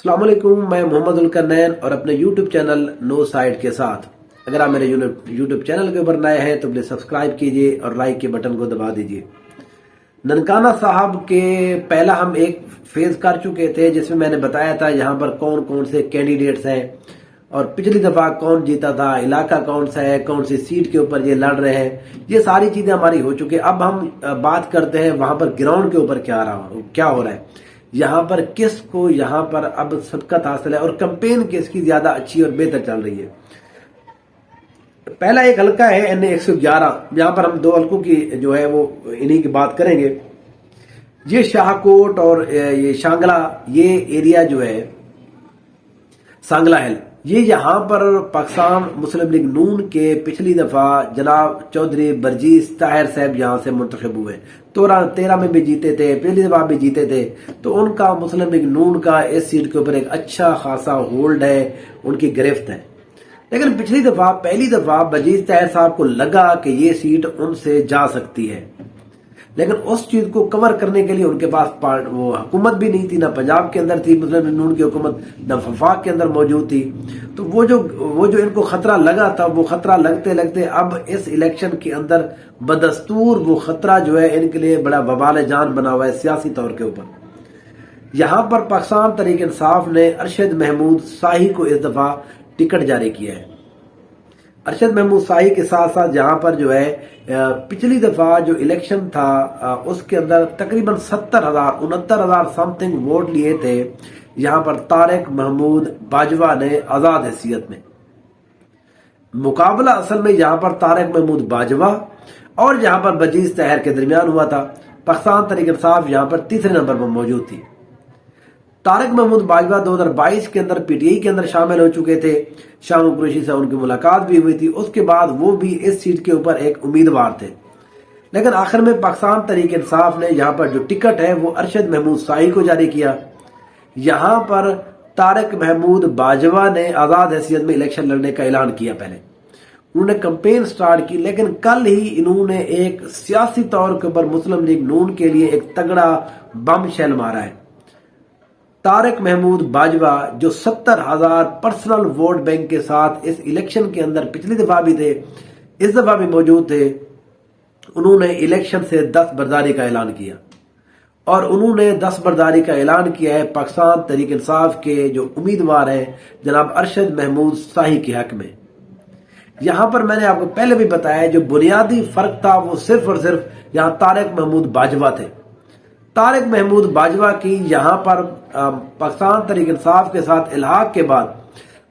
अस्सलाम वालेकुम, मैं मोहम्मद उलकरनैन और अपने YouTube चैनल नो साइड के साथ। अगर आप मेरे YouTube चैनल के ऊपर नए हैं तो प्लीज सब्सक्राइब कीजिए और लाइक के बटन को दबा दीजिए। ननकाना साहब के पहला हम एक फेज कर चुके थे जिसमें मैंने बताया था यहाँ पर कौन कौन से कैंडिडेट्स हैं और पिछली दफा कौन जीता था, इलाका कौन सा है, कौन सी सीट के ऊपर ये लड़ रहे हैं। ये सारी चीजें हमारी हो चुकी है। अब हम बात करते हैं वहां पर ग्राउंड के ऊपर क्या हो रहा है, यहाँ पर किसको यहाँ पर अब सबकत हासिल है और कैंपेन किसकी ज्यादा अच्छी और बेहतर चल रही है। पहला एक हल्का है NA 111, यहाँ पर हम दो हल्कों की जो है वो इन्हीं की बात करेंगे। ये शाहकोट और ये शांगला, ये एरिया जो है सांगला हिल, ये यहाँ पर पाकिस्तान मुस्लिम लीग नून के पिछली दफा जनाब चौधरी बरजीस ताहिर साहब यहाँ से मुंतखब हुए। 13 में भी जीते थे, पिछली दफा भी जीते थे। तो उनका मुस्लिम लीग नून का इस सीट के ऊपर एक अच्छा खासा होल्ड है, उनकी गिरफ्त है। लेकिन पिछली दफा पहली दफा बरजीस ताहिर साहब को लगा कि ये सीट उनसे जा सकती है, लेकिन उस चीज को कवर करने के लिए उनके पास वो हुकूमत भी नहीं थी, ना पंजाब के अंदर थी मुस्लिम लीग नून की हुकूमत, ना वफाक के अंदर मौजूद थी। तो वो जो इनको खतरा लगा था, वो खतरा लगते लगते अब इस इलेक्शन के अंदर बदस्तूर वो खतरा जो है इनके लिए बड़ा वबाल जान बना हुआ है सियासी तौर के ऊपर। यहाँ पर पाकिस्तान तहरीक इंसाफ ने अरशद महमूद शाही को इस दफा टिकट जारी किया है। अरशद महमूद शाही के साथ साथ यहाँ पर जो है पिछली दफा जो इलेक्शन था उसके अंदर तकरीबन 69,000 समथिंग वोट लिए थे। यहाँ पर तारिक महमूद बाजवा ने आजाद हैसियत में मुकाबला असल में यहाँ पर तारिक महमूद बाजवा और यहाँ पर बरजीस ताहिर के दरमियान हुआ था। पाकिस्तान तहरीक इंसाफ यहाँ पर तीसरे नंबर पर मौजूद थी। तारिक महमूद बाजवा 2022 के अंदर PTI के अंदर शामिल हो चुके थे। शाम कुरैशी से उनकी मुलाकात भी हुई थी, उसके बाद वो भी इस सीट के ऊपर एक उम्मीदवार थे। लेकिन आखिर में पाकिस्तान तहरीक इंसाफ ने यहाँ पर जो टिकट है वो अरशद महमूद शाही को जारी किया। यहाँ पर तारिक महमूद बाजवा ने आजाद हैसियत में इलेक्शन लड़ने का ऐलान किया। पहले उन्होंने कैंपेन स्टार्ट की, लेकिन कल ही इन्होंने एक सियासी तौर के ऊपर मुस्लिम लीग नून के लिए एक तगड़ा बम शेल मारा है। तारिक महमूद बाजवा जो 70,000 पर्सनल वोट बैंक के साथ इस इलेक्शन के अंदर पिछली दफा भी थे, इस दफा भी मौजूद थे, उन्होंने इलेक्शन से दस्तबरदारी का ऐलान किया और उन्होंने दस्तबरदारी का ऐलान किया है पाकिस्तान तहरीक इंसाफ के जो उम्मीदवार हैं जनाब अरशद महमूद शाही के हक में। यहां पर मैंने आपको पहले भी बताया जो बुनियादी फर्क था वो सिर्फ और सिर्फ यहां तारिक महमूद बाजवा थे। तारिक महमूद बाजवा की यहाँ पर पाकिस्तान तहरीक इंसाफ के साथ इल्हाक के बाद,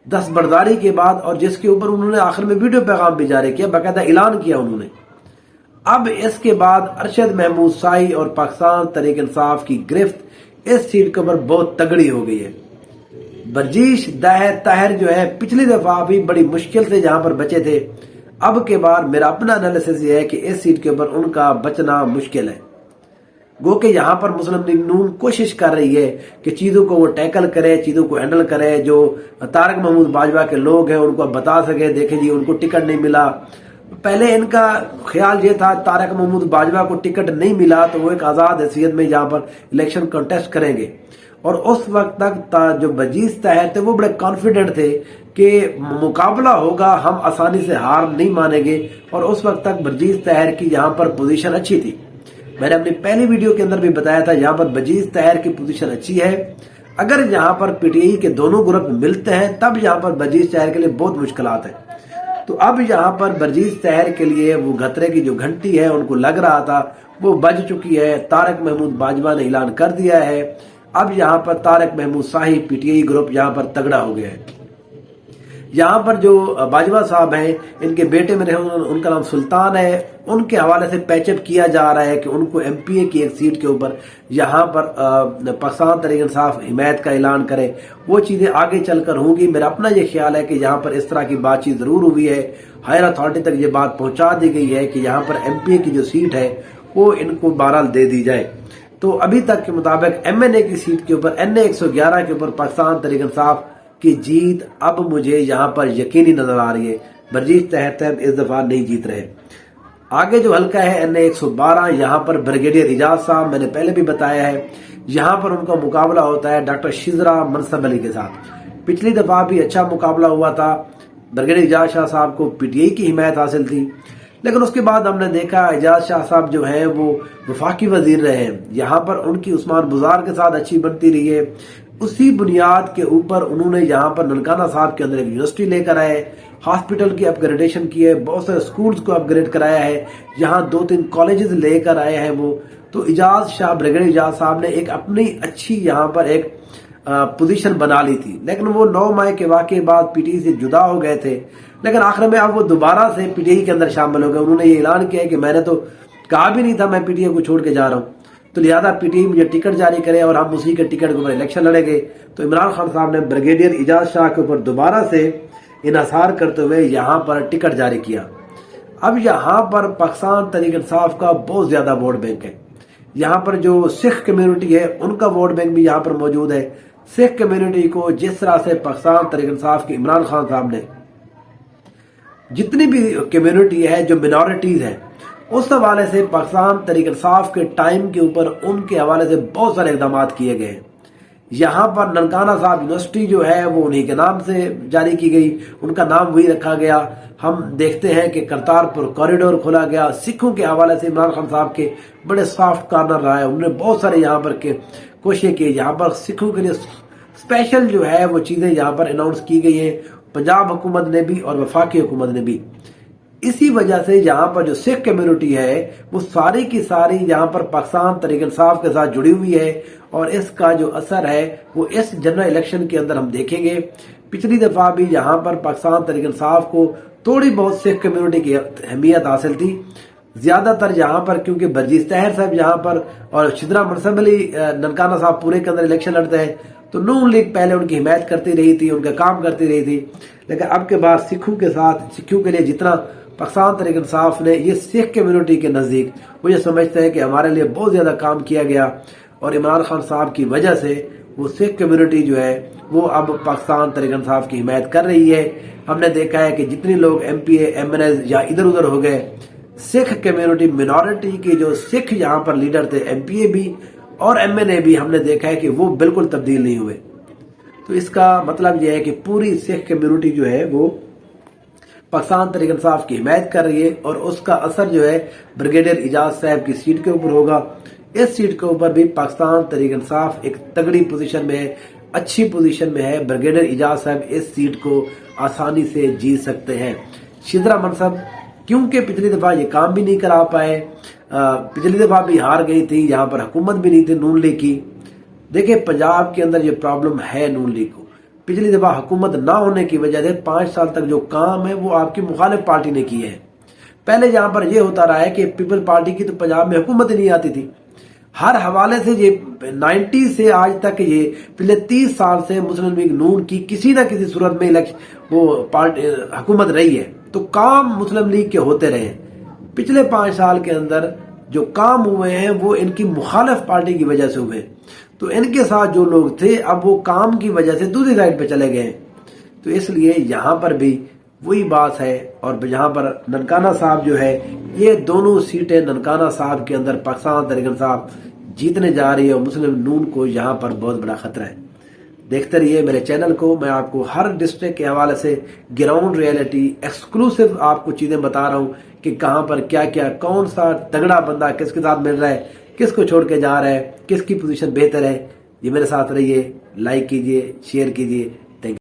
दस्तबरदारी के बाद, और जिसके ऊपर उन्होंने आखिर में वीडियो पैगाम भी जारी किया, बाकायदा ऐलान किया उन्होंने। अब इसके बाद अरशद महमूद शाही और पाकिस्तान तहरीक इंसाफ की गिरफ्त इस सीट के ऊपर बहुत तगड़ी हो गई है। बरजीस ताहिर जो है पिछली दफा भी बड़ी मुश्किल से यहाँ पर बचे थे। अब के बाद मेरा अपना एनालिसिस ये है कि इस सीट के ऊपर उनका बचना मुश्किल है। गो कि यहाँ पर मुस्लिम लीग नून कोशिश कर रही है कि चीजों को वो टैकल करे, चीजों को हैंडल करे। जो तारिक महमूद बाजवा के लोग हैं उनको बता सके, देखे जी उनको टिकट नहीं मिला। पहले इनका ख्याल ये था तारिक महमूद बाजवा को टिकट नहीं मिला तो वो एक आजाद हैसियत में यहाँ पर इलेक्शन कंटेस्ट करेंगे, और उस वक्त तक जो बरजीस ताहिर थे वो बड़े कॉन्फिडेंट थे कि मुकाबला होगा, हम आसानी से हार नहीं मानेंगे। और उस वक्त तक बरजीस ताहिर की यहाँ पर पोजीशन अच्छी थी। मैंने अपनी पहली वीडियो के अंदर भी बताया था यहाँ पर बरजीस ताहिर की पोजीशन अच्छी है। अगर यहाँ पर PTI के दोनों ग्रुप मिलते हैं तब यहाँ पर बरजीस ताहिर के लिए बहुत मुश्किलात है। तो अब यहाँ पर बरजीस ताहिर के लिए वो खतरे की जो घंटी है उनको लग रहा था वो बज चुकी है। तारिक महमूद बाजवा ने ऐलान कर दिया है। अब यहाँ पर तारिक महमूद शाही PTI ग्रुप यहाँ पर तगड़ा हो गया है। यहाँ पर जो बाजवा साहब हैं, इनके बेटे मेरे उनका नाम सुल्तान है, उनके हवाले से पैचअप किया जा रहा है कि उनको MPA की एक सीट के ऊपर यहाँ पर पाकिस्तान तहरीक इंसाफ हिमायत का ऐलान करे। वो चीजें आगे चलकर होंगी। मेरा अपना ये ख्याल है कि यहाँ पर इस तरह की बातचीत जरूर हुई है, हायर अथॉरिटी तक ये बात पहुंचा दी गई है कि यहाँ पर MPA की जो सीट है वो इनको बहरहाल दे दी जाए। तो अभी तक के मुताबिक MNA की सीट के ऊपर NA 111 के ऊपर पाकिस्तान तहरीक इंसाफ की जीत अब मुझे यहाँ पर यकीनी नजर आ रही है। बरजीस ताहिर इस दफा नहीं जीत रहे। आगे जो हल्का है NA 112, यहाँ पर ब्रिगेडियर इजाज साहब, मैंने पहले भी बताया है یہاں پر ان کا مقابلہ ہوتا ہے ڈاکٹر شزرا منصب علی کے ساتھ۔ پچھلی دفعہ بھی اچھا مقابلہ ہوا تھا، بریگیڈیئر اعجاز شاہ صاحب کو پی ٹی آئی کی حمایت حاصل تھی، لیکن اس کے بعد ہم نے دیکھا اعجاز شاہ صاحب جو ہیں وہ وفاقی وزیر رہے ہیں، یہاں پر ان کی عثمان بزار کے ساتھ اچھی بنتی رہی ہے۔ اسی بنیاد کے اوپر انہوں نے یہاں پر ننکانہ صاحب کے اندر ایک یونیورسٹی لے کر آئے، ہاسپٹل کی اپ گریڈیشن کی ہے، بہت سارے سکولز کو اپ گریڈ کرایا ہے، یہاں 2-3 کالجز لے کر آئے ہیں وہ۔ تو اعجاز شاہ، بریگیڈیئر اعجاز صاحب نے ایک اپنی اچھی یہاں پر ایک پوزیشن بنا لی تھی، لیکن وہ 9 مئی کے واقعے بعد پی ٹی آئی سے جدا ہو گئے تھے، لیکن آخر میں اب وہ دوبارہ سے پی ٹی آئی کے اندر شامل ہو گئے۔ انہوں نے یہ اعلان کیا کہ میں نے تو کہا بھی نہیں تھا میں پی ٹی آئی کو چھوڑ کے جا رہا ہوں، تو لہذا پی ٹی آئی مجھے ٹکٹ جاری کرے اور ہم اسی کے ٹکٹ کے اوپر الیکشن لڑیں گے۔ تو عمران خان صاحب نے بریگیڈیئر اعجاز شاہ کے اوپر دوبارہ سے انحصار کرتے ہوئے یہاں پر ٹکٹ جاری کیا۔ اب یہاں پر پاکستان تحریک انصاف کا بہت زیادہ ووٹ بینک ہے، یہاں پر جو سکھ کمیونٹی ہے ان کا ووٹ بینک بھی یہاں پر موجود ہے۔ سکھ کمیونٹی کو جس طرح سے پاکستان تحریک انصاف کے عمران خان صاحب نے جتنی بھی کمیونٹی ہے جو منورٹیز ہیں اس حوالے سے پاکستان تحریک انصاف کے ٹائم کے اوپر ان کے حوالے سے بہت سارے اقدامات کیے گئے ہیں۔ یہاں پر ننکانہ صاحب یونیورسٹی جو ہے وہ انہی کے نام سے جاری کی گئی، ان کا نام وہی رکھا گیا۔ ہم دیکھتے ہیں کہ کرتارپور کوریڈور کھولا گیا، سکھوں کے حوالے سے عمران خان صاحب کے بڑے سافٹ کارنر رہا ہے، انہوں نے بہت سارے یہاں پر کوششیں کی، یہاں پر سکھوں کے لیے اسپیشل جو ہے وہ چیزیں یہاں پر اناؤنس کی گئی ہیں، پنجاب حکومت نے بھی اور وفاقی حکومت نے بھی۔ اسی وجہ سے یہاں پر جو سکھ کمیونٹی ہے وہ ساری کی ساری یہاں پر پاکستان تحریک انصاف کے ساتھ جڑی ہوئی ہے، اور اس کا جو اثر ہے وہ اس جنرل الیکشن کے اندر ہم دیکھیں گے۔ پچھلی دفعہ بھی یہاں پر پاکستان تحریک انصاف کو تھوڑی بہت سکھ کمیونٹی کی اہمیت حاصل تھی، زیادہ تر یہاں پر کیونکہ برجیز طاہر صاحب یہاں پر اور شزرا منصب علی ننکانہ صاحب پورے کے اندر الیکشن لڑتے ہیں، تو نون لیگ پہلے ان کی حمایت کرتی رہی تھی، ان کا کام کرتی رہی تھی، لیکن اب کے بعد سکھوں کے ساتھ سکھوں کے لیے جتنا پاکستان تحریک انصاف نے یہ سکھ کمیونٹی کے نزدیک وہ یہ سمجھتے ہیں کہ ہمارے لیے بہت زیادہ کام کیا گیا، اور عمران خان صاحب کی وجہ سے وہ سکھ کمیونٹی جو ہے وہ اب پاکستان تحریک انصاف کی حمایت کر رہی ہے۔ ہم نے دیکھا ہے کہ جتنی لوگ M P A M N As یا ادھر ادھر ہو گئے، سکھ کمیونٹی منورٹی کے جو سکھ یہاں پر لیڈر تھے ایم پی اے بھی اور ایم این اے بھی، ہم نے دیکھا ہے کہ وہ بالکل تبدیل نہیں ہوئے۔ تو اس کا مطلب یہ ہے کہ پوری سکھ کمیونٹی جو ہے وہ پاکستان تحریک انصاف کی حمایت کر رہی ہے، اور اس کا اثر جو ہے بریگیڈیئر اعجاز صاحب کی سیٹ کے اوپر ہوگا۔ اس سیٹ کے اوپر بھی پاکستان تحریک انصاف ایک تگڑی پوزیشن میں ہے، اچھی پوزیشن میں ہے، بریگیڈیئر اعجاز صاحب اس سیٹ کو آسانی سے جیت سکتے ہیں۔ شزرا منصب کیونکہ پچھلی دفعہ یہ کام بھی نہیں کرا پائے، پچھلی دفعہ بھی ہار گئی تھی، یہاں پر حکومت بھی نہیں تھی نون لیگ کی۔ دیکھیں پنجاب کے اندر یہ پرابلم ہے نون لیگ کو، پچھلی دفعہ حکومت نہ ہونے کی وجہ سے 5 سال تک جو کام ہے وہ آپ کی مخالف پارٹی نے کیے ہیں۔ پہلے یہاں پر یہ ہوتا رہا ہے کہ پیپل پارٹی کی تو پنجاب میں حکومت ہی نہیں آتی تھی، ہر حوالے سے یہ 90 سے آج تک یہ پچھلے 30 سال سے مسلم لیگ نون کی کسی نہ کسی صورت میں وہ حکومت رہی ہے، تو کام مسلم لیگ کے ہوتے رہے۔ پچھلے 5 سال کے اندر جو کام ہوئے ہیں وہ ان کی مخالف پارٹی کی وجہ سے ہوئے، تو ان کے ساتھ جو لوگ تھے اب وہ کام کی وجہ سے دوسری سائڈ پہ چلے گئے، تو اس لیے یہاں پر بھی وہی بات ہے۔ اور یہاں پر ننکانہ صاحب جو ہے یہ دونوں سیٹیں ننکانہ صاحب کے اندر پاکستان تحریک انصاف جیتنے جا رہی ہے، اور مسلم نون کو یہاں پر بہت بڑا خطرہ ہے۔ دیکھتے رہیے میرے چینل کو، میں آپ کو ہر ڈسٹرکٹ کے حوالے سے گراؤنڈ ریئلٹی ایکسکلوسیو آپ کو چیزیں بتا رہا ہوں کہ کہاں پر کیا کیا، کون سا تگڑا بندہ کس کے ساتھ مل رہا ہے، کس کو چھوڑ کے جا رہا ہے، کس کی پوزیشن بہتر ہے۔ یہ میرے ساتھ رہیے، لائک کیجئے، شیئر کیجئے۔